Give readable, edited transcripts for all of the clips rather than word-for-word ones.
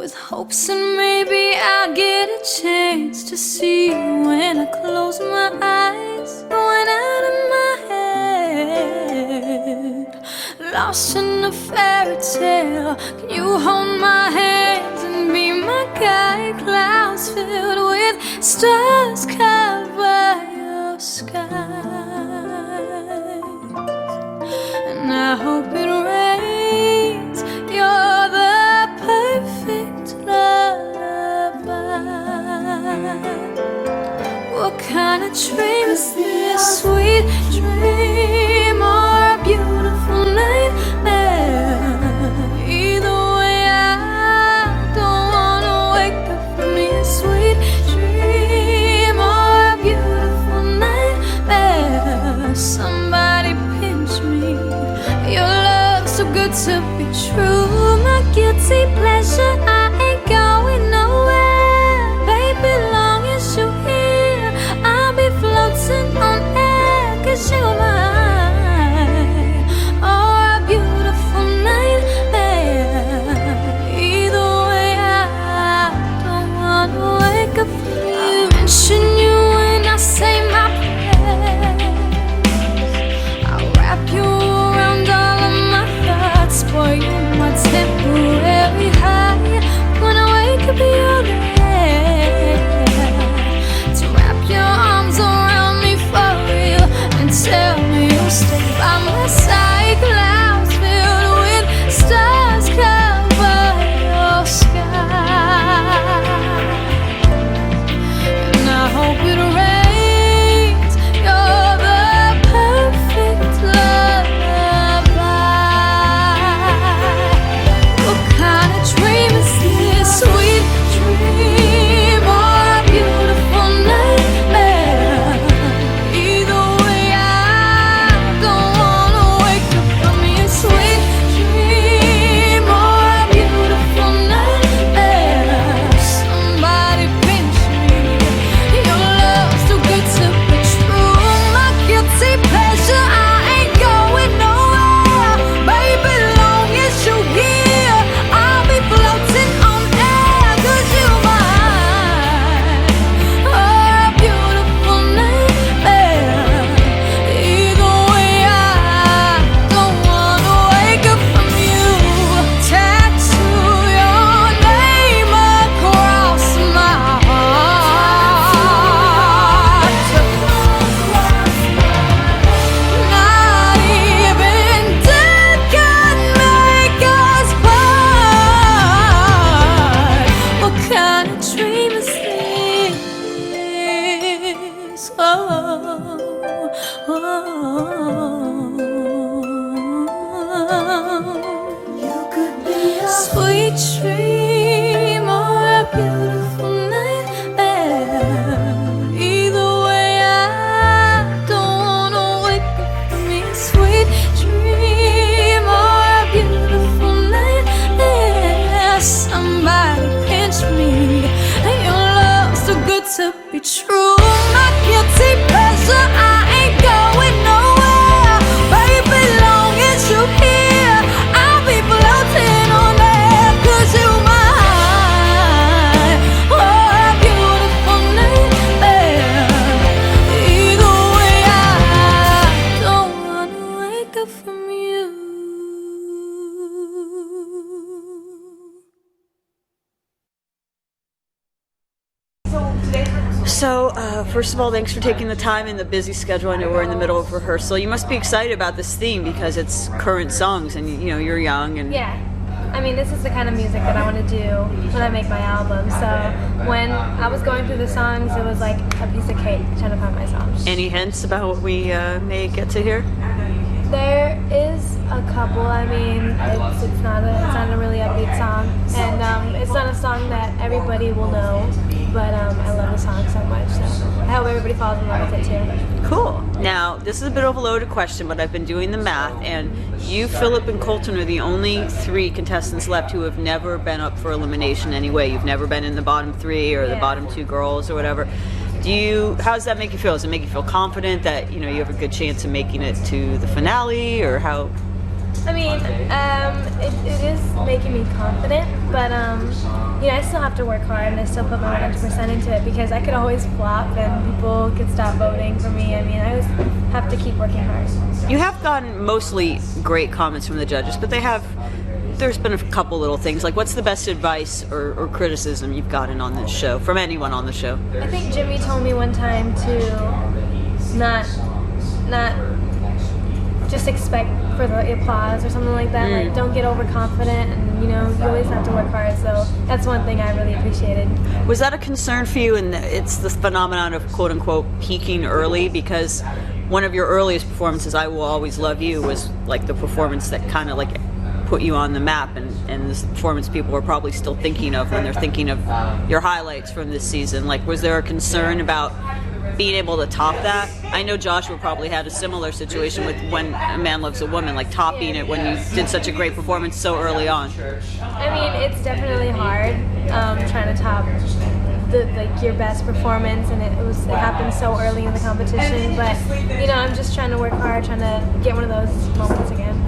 with hopes and maybe I'll get a chance to see you when I close my eyes. Going out of my head, lost in a fairy tale. Can you hold my hands and be my guide? Clouds filled with stars cover your skies, and I hope it rains. You're the perfect lullaby. What kind of dream is this? Sweet dream or a beautiful nightmare? Either way, I don't wanna wake up from your sweet dream or a beautiful nightmare. Somebody pinch me. Your love's so good to be true. My guilty pleasure, I ain't going nowhere. Baby, long as you're here, I'll be floating on air. 'Cause you're mine, or a beautiful nightmare. Either way, I don't wanna wake up from you. Mention you when I say my prayers. I'll wrap you around all of my thoughts. Boy, you're my temporary high. When I wake up, you're there to wrap your arms around me for real and tell me you'll stay by my side. Clouds filled with stars cover your sky, and I hope it rains. You're the perfect lullaby. What kind of dream is this? Sweet dream or a beautiful nightmare? Either way, I don't wanna wake up from your sweet dream or a beautiful nightmare. Somebody pinch me. Your love's too good to be true. My guilty pleasure, I ain't going nowhere. Baby, long as you're here, I'll be floating on air. 'Cause you're mine, or a beautiful nightmare. Either way, I don't wanna wake up from you. Tattoo your name across my heart. Not even death can make us part. What kind of dream is this? You could be a sweet dream or a beautiful nightmare. Either way, I don't wanna wake up from your sweet dream or a beautiful nightmare. Somebody pinch me. Your love's too good to be true. My guilty pleasure, I ain't going nowhere. Baby, long as you're here, I'll be floating on air. 'Cause you're mine, or a beautiful nightmare. Either way, I don't wanna wake up from you. So, first of all, thanks for taking the time in the busy schedule. I know we're in the middle of rehearsal. You must be excited about this theme because it's current songs, and you know you're young. And Yeah, I mean, this is the kind of music that I want to do when I make my album. So when I was going through the songs, it was like a piece of cake trying to find my songs. any hints about what we may get to hear? There is a couple. I mean, it's not a really upbeat song, and it's not a song that everybody will know. But I love the song so much, so I hope everybody falls in love with it too. Cool. Now, this is a bit of a loaded question, but I've been doing the math, and you, Philip, and Colton are the only 3 contestants left who have never been up for elimination anyway. You've never been in the bottom 3 or the bottom 2 girls or whatever. How does that make you feel? Does it make you feel confident that you have a good chance of making it to the finale, or how? I mean, it is making me confident, but you know, I still have to work hard and I still put my 100% into it because I could always flop and people could stop voting for me. I mean, I always have to keep working hard. You have gotten mostly great comments from the judges, but there's been a couple little things. Like, what's the best advice or criticism you've gotten on this show from anyone on the show? I think Jimmy told me one time to not just expect for the applause or something like that. Like, don't get overconfident, and you know, you always have to work hard. So that's one thing I really appreciated. Was that a concern for you? And it's the phenomenon of quote unquote peaking early, because one of your earliest performances, "I Will Always Love You," was like the performance that kind of like put you on the map, and this performance people are probably still thinking of when they're thinking of your highlights from this season. Like, was there a concern about being able to top that? I know Joshua probably had a similar situation with When a Man Loves a Woman, like topping it when you did such a great performance so early on. I mean, it's definitely hard trying to top your best performance, and it happened so early in the competition. But you know, I'm just trying to work hard, trying to get one of those moments again.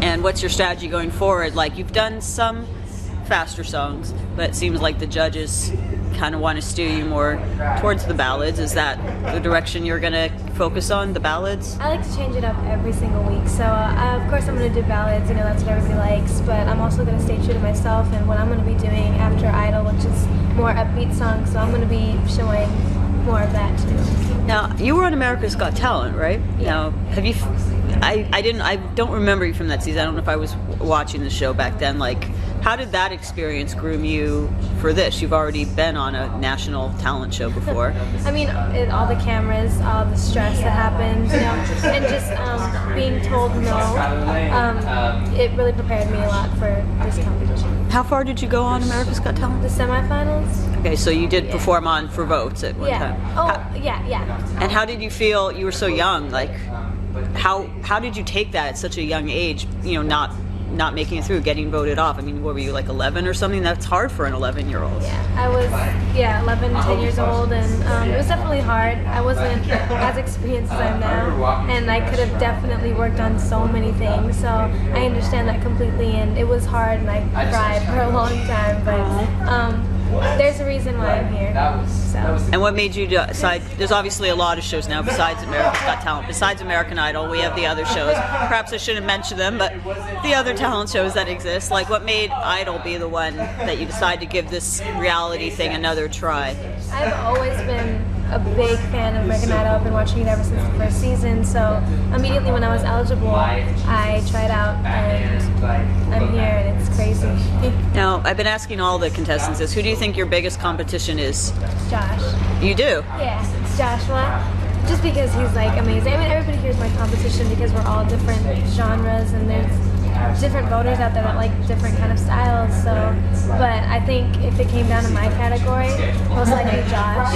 And what's your strategy going forward? Like, you've done some faster songs, but it seems like the judges kind of want to steer you more towards the ballads. Is that the direction you're going to focus on, the ballads? I like to change it up every single week. So of course I'm going to do ballads, you know, that's what everybody likes, but I'm also going to stay true to myself and what I'm going to be doing after Idol, which is more upbeat songs. So I'm going to be showing more of that too. Now, you were on America's Got Talent, right? Yeah. Now, have you? I don't remember you from that season. I don't know if I was watching the show back then. Like, how did that experience groom you for this? You've already been on a national talent show before. I mean, all the cameras, all the stress that happens, you know, and just being told no, it really prepared me a lot for this competition. How far did you go on America's Got Talent? The semifinals. Okay, so you did perform on For Votes at one time. Yeah. And how did you feel? You were so young. Like, how did you take that at such a young age? You know, not making it through, getting voted off. I mean, what were you, like 11 or something? That's hard for an 11-year-old. Yeah, I was 11, 10 years old, and it was definitely hard. I wasn't as experienced as I am now, and I could have definitely worked on so many things. So I understand that completely, and it was hard, and I cried for a long time. But there's a reason why I'm here. So. And what made you decide? There's obviously a lot of shows now besides America's Got Talent. Besides American Idol, we have the other shows. Perhaps I shouldn't mention them, but the other talent shows that exist. Like, what made Idol be the one that you decided to give this reality thing another try? I've always been a big fan of American Idol. I've been watching it ever since the first season. So immediately when I was eligible, I tried out, and I'm here, and it's crazy. Now, I've been asking all the contestants this. Who do you think your biggest competition is? Josh. You do? Yeah, it's Joshua. Just because he's like amazing. I mean, everybody here's my competition because we're all different genres, and there's different voters out there that like different kind of styles. So, but I think if it came down to my category, most likely Josh.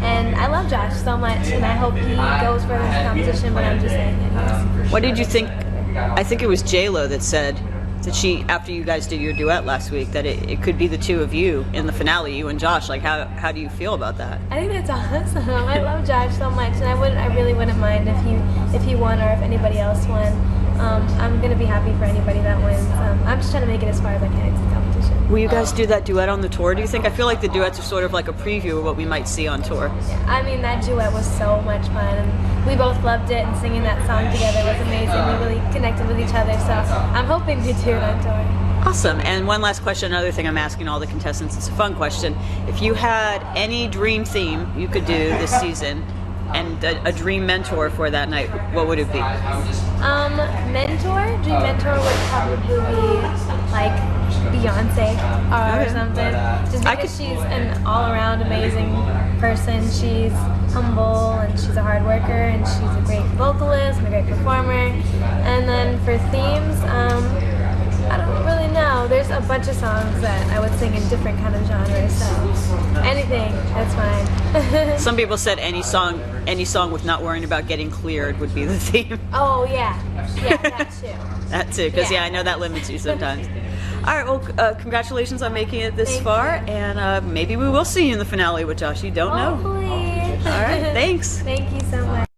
And I love Josh so much, and I hope he goes for this competition. But I'm just saying it. What did you think? I think it was J-Lo that said that she, after you guys did your duet last week, that it could be the two of you in the finale, you and Josh. Like, how do you feel about that? I think that's awesome. I love Josh so much, and I really wouldn't mind if he won or if anybody else won. I'm gonna be happy for anybody that wins. I'm just trying to make it as far as I can into the competition. Will you guys do that duet on the tour, do you think? I feel like the duets are sort of like a preview of what we might see on tour. Yeah, I mean, that duet was so much fun, and we both loved it, and singing that song together was amazing. We really connected with each other, so I'm hoping to do it on tour. Awesome. And one last question, another thing I'm asking all the contestants, it's a fun question. If you had any dream theme you could do this season, and a dream mentor for that night, what would it be? Dream mentor would probably be like Beyonce or something. Just because she's an all-around amazing person. She's humble, and she's a hard worker, and she's a great vocalist and a great performer. And then for themes, I don't really know. There's a bunch of songs that I would sing in different kind of genres, so anything, that's fine. Some people said any song with not worrying about getting cleared would be the theme. Oh, yeah, that too. That too, because I know that limits you sometimes. All right, well, congratulations on making it this far, and maybe we will see you in the finale with Josh. You don't know. Hopefully. All right, thanks. Thank you so much.